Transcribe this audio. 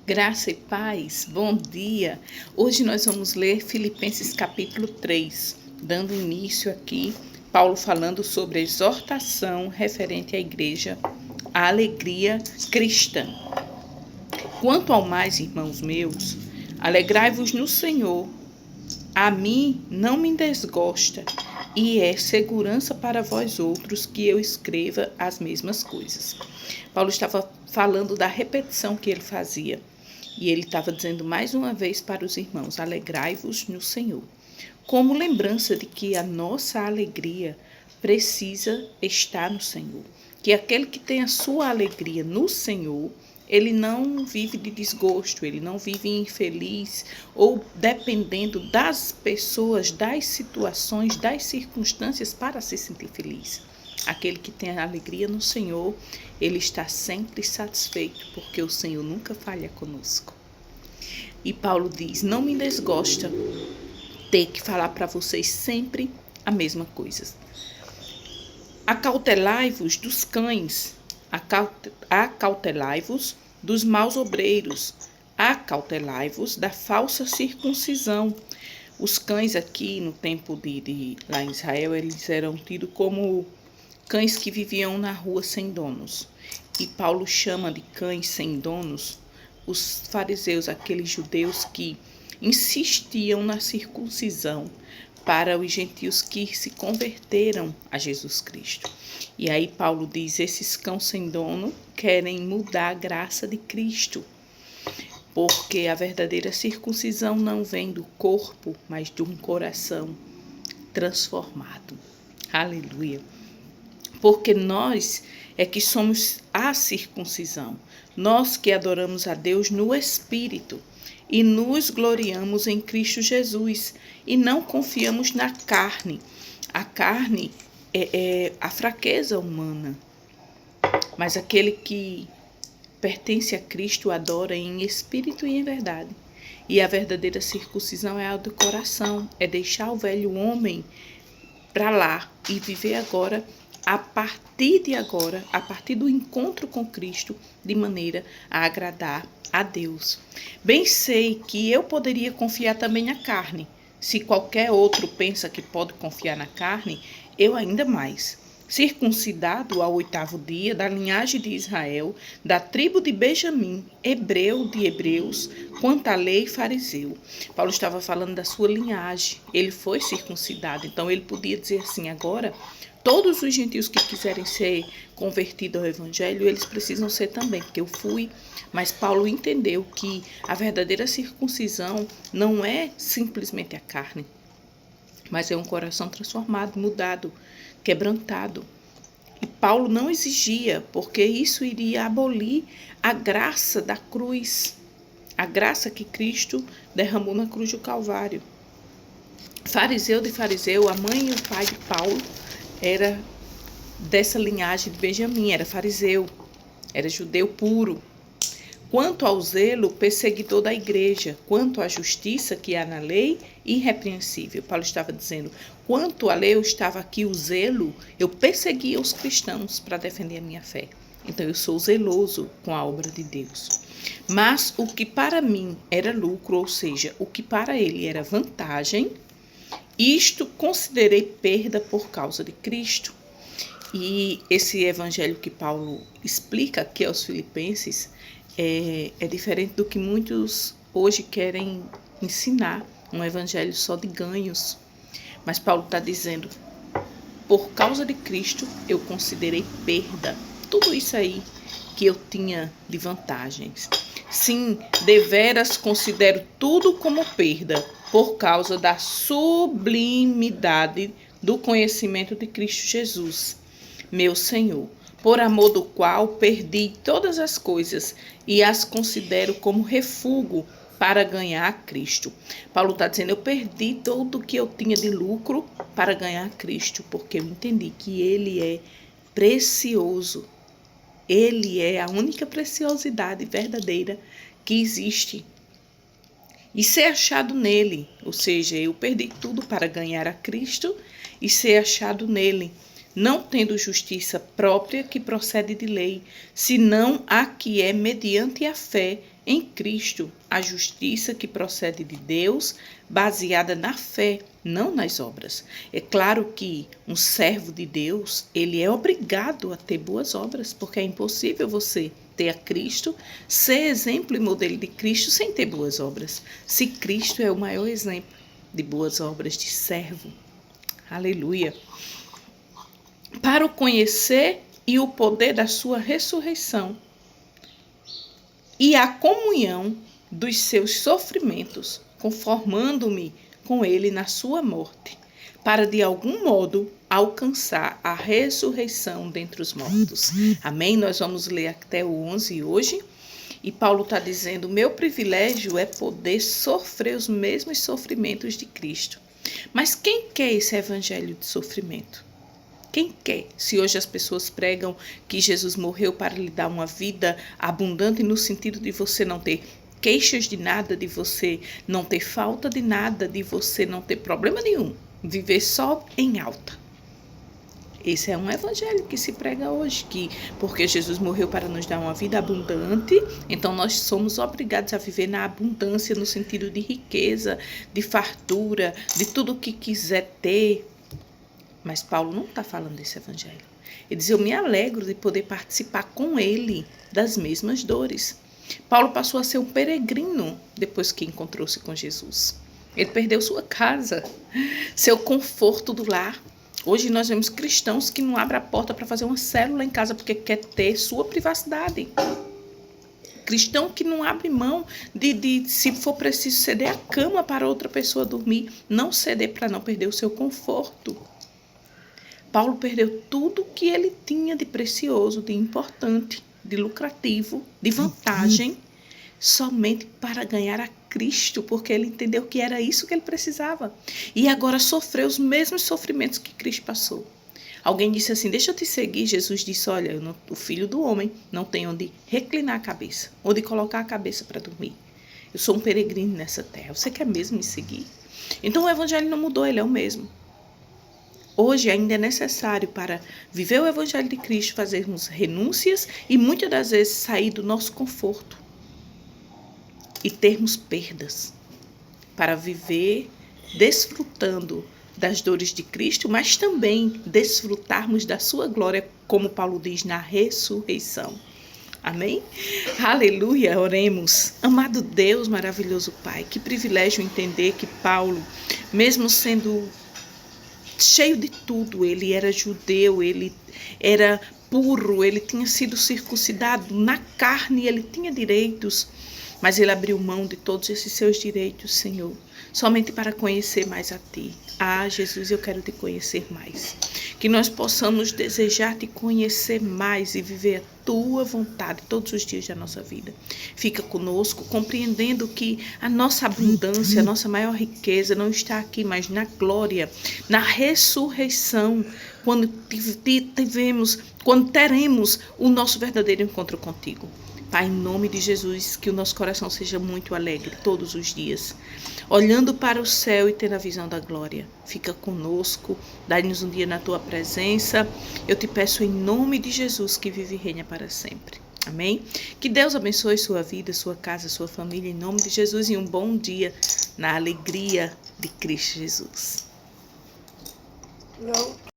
Graça e paz, bom dia! Hoje nós vamos ler Filipenses capítulo 3, dando início aqui, Paulo falando sobre a exortação referente à igreja, à alegria cristã. Quanto ao mais, irmãos meus, alegrai-vos no Senhor. A mim não me desgosta, e é segurança para vós outros que eu escreva as mesmas coisas. Paulo estava falando da repetição que ele fazia. E ele estava dizendo mais uma vez para os irmãos: alegrai-vos no Senhor. Como lembrança de que a nossa alegria precisa estar no Senhor. Que aquele que tem a sua alegria no Senhor, ele não vive de desgosto, ele não vive infeliz ou dependendo das pessoas, das situações, das circunstâncias para se sentir feliz. Aquele que tem a alegria no Senhor, ele está sempre satisfeito, porque o Senhor nunca falha conosco. E Paulo diz: não me desgosta ter que falar para vocês sempre a mesma coisa. Acautelai-vos dos cães, acautelai-vos dos maus obreiros, acautelai-vos da falsa circuncisão. Os cães aqui no tempo lá em Israel, eles eram tidos como cães que viviam na rua sem donos. E Paulo chama de cães sem donos os fariseus, aqueles judeus que insistiam na circuncisão para os gentios que se converteram a Jesus Cristo. E aí Paulo diz: esses cães sem dono querem mudar a graça de Cristo, porque a verdadeira circuncisão não vem do corpo, mas de um coração transformado. Aleluia! Porque nós é que somos a circuncisão, nós que adoramos a Deus no Espírito e nos gloriamos em Cristo Jesus e não confiamos na carne. A carne é a fraqueza humana, mas aquele que pertence a Cristo adora em espírito e em verdade. E a verdadeira circuncisão é a do coração, é deixar o velho homem para lá e viver agora, a partir de agora, a partir do encontro com Cristo, de maneira a agradar a Deus. Bem sei que eu poderia confiar também na carne. Se qualquer outro pensa que pode confiar na carne, eu ainda mais. Circuncidado ao 8º dia, da linhagem de Israel, da tribo de Benjamim, hebreu de hebreus, quanto à lei, fariseu. Paulo estava falando da sua linhagem, ele foi circuncidado, então ele podia dizer assim: agora, todos os gentios que quiserem ser convertidos ao evangelho, eles precisam ser também, porque eu fui. Mas Paulo entendeu que a verdadeira circuncisão não é simplesmente a carne, mas é um coração transformado, mudado, quebrantado. E Paulo não exigia, porque isso iria abolir a graça da cruz, a graça que Cristo derramou na cruz do Calvário. Fariseu de fariseu, a mãe e o pai de Paulo era dessa linhagem de Benjamim, era fariseu, era judeu puro. Quanto ao zelo, perseguidor da igreja, quanto à justiça que há na lei, irrepreensível. Paulo estava dizendo: quanto à lei, eu estava aqui, o zelo, eu perseguia os cristãos para defender a minha fé. Então eu sou zeloso com a obra de Deus. Mas o que para mim era lucro, ou seja, o que para ele era vantagem, isto considerei perda por causa de Cristo. E esse evangelho que Paulo explica aqui aos filipenses é diferente do que muitos hoje querem ensinar, um evangelho só de ganhos. Mas Paulo está dizendo: por causa de Cristo eu considerei perda tudo isso aí que eu tinha de vantagens. Sim, deveras considero tudo como perda por causa da sublimidade do conhecimento de Cristo Jesus, meu Senhor, por amor do qual perdi todas as coisas e as considero como refúgio para ganhar a Cristo. Paulo está dizendo: eu perdi tudo o que eu tinha de lucro para ganhar a Cristo, porque eu entendi que Ele é precioso. Ele é a única preciosidade verdadeira que existe. E ser achado nele, ou seja, eu perdi tudo para ganhar a Cristo e ser achado nele, não tendo justiça própria que procede de lei, senão a que é mediante a fé em Cristo, a justiça que procede de Deus, baseada na fé, não nas obras. É claro que um servo de Deus, ele é obrigado a ter boas obras, porque é impossível você ter a Cristo, ser exemplo e modelo de Cristo sem ter boas obras. Se Cristo é o maior exemplo de boas obras de servo. Aleluia. Para o conhecer e o poder da sua ressurreição e a comunhão dos seus sofrimentos, conformando-me com ele na sua morte, para de algum modo alcançar a ressurreição dentre os mortos. Amém? Nós vamos ler até o 11 hoje. E Paulo está dizendo, meu privilégio é poder sofrer os mesmos sofrimentos de Cristo. Mas quem quer esse evangelho de sofrimento? Quem quer? Se hoje as pessoas pregam que Jesus morreu para lhe dar uma vida abundante no sentido de você não ter queixas de nada, de você não ter falta de nada, de você não ter problema nenhum, viver só em alta. Esse é um evangelho que se prega hoje, que porque Jesus morreu para nos dar uma vida abundante, então nós somos obrigados a viver na abundância no sentido de riqueza, de fartura, de tudo o que quiser ter. Mas Paulo não está falando desse evangelho. Ele diz, eu me alegro de poder participar com ele das mesmas dores. Paulo passou a ser um peregrino depois que encontrou-se com Jesus. Ele perdeu sua casa, seu conforto do lar. Hoje nós vemos cristãos que não abrem a porta para fazer uma célula em casa porque quer ter sua privacidade. Cristão que não abre mão de se for preciso, ceder a cama para outra pessoa dormir. Não ceder para não perder o seu conforto. Paulo perdeu tudo o que ele tinha de precioso, de importante, de lucrativo, de vantagem, somente para ganhar a Cristo, porque ele entendeu que era isso que ele precisava. E agora sofreu os mesmos sofrimentos que Cristo passou. Alguém disse assim, deixa eu te seguir. Jesus disse, olha, o filho do homem não tem onde reclinar a cabeça, onde colocar a cabeça para dormir. Eu sou um peregrino nessa terra, você quer mesmo me seguir? Então o evangelho não mudou, ele é o mesmo. Hoje ainda é necessário para viver o evangelho de Cristo, fazermos renúncias e muitas das vezes sair do nosso conforto e termos perdas para viver desfrutando das dores de Cristo, mas também desfrutarmos da sua glória, como Paulo diz, na ressurreição. Amém? Aleluia, oremos. Amado Deus, maravilhoso Pai, que privilégio entender que Paulo, mesmo sendo cheio de tudo, ele era judeu, ele era puro, ele tinha sido circuncidado na carne, ele tinha direitos, mas ele abriu mão de todos esses seus direitos, Senhor, somente para conhecer mais a Ti. Ah, Jesus, eu quero Te conhecer mais. Que nós possamos desejar Te conhecer mais e viver a Tua vontade todos os dias da nossa vida. Fica conosco, compreendendo que a nossa abundância, a nossa maior riqueza não está aqui, mas na glória, na ressurreição, quando teremos o nosso verdadeiro encontro contigo. Pai, em nome de Jesus, que o nosso coração seja muito alegre todos os dias, olhando para o céu e tendo a visão da glória. Fica conosco, dá-nos um dia na Tua presença. Eu te peço em nome de Jesus, que vive e reina para sempre. Amém? Que Deus abençoe sua vida, sua casa, sua família, em nome de Jesus, e um bom dia na alegria de Cristo Jesus.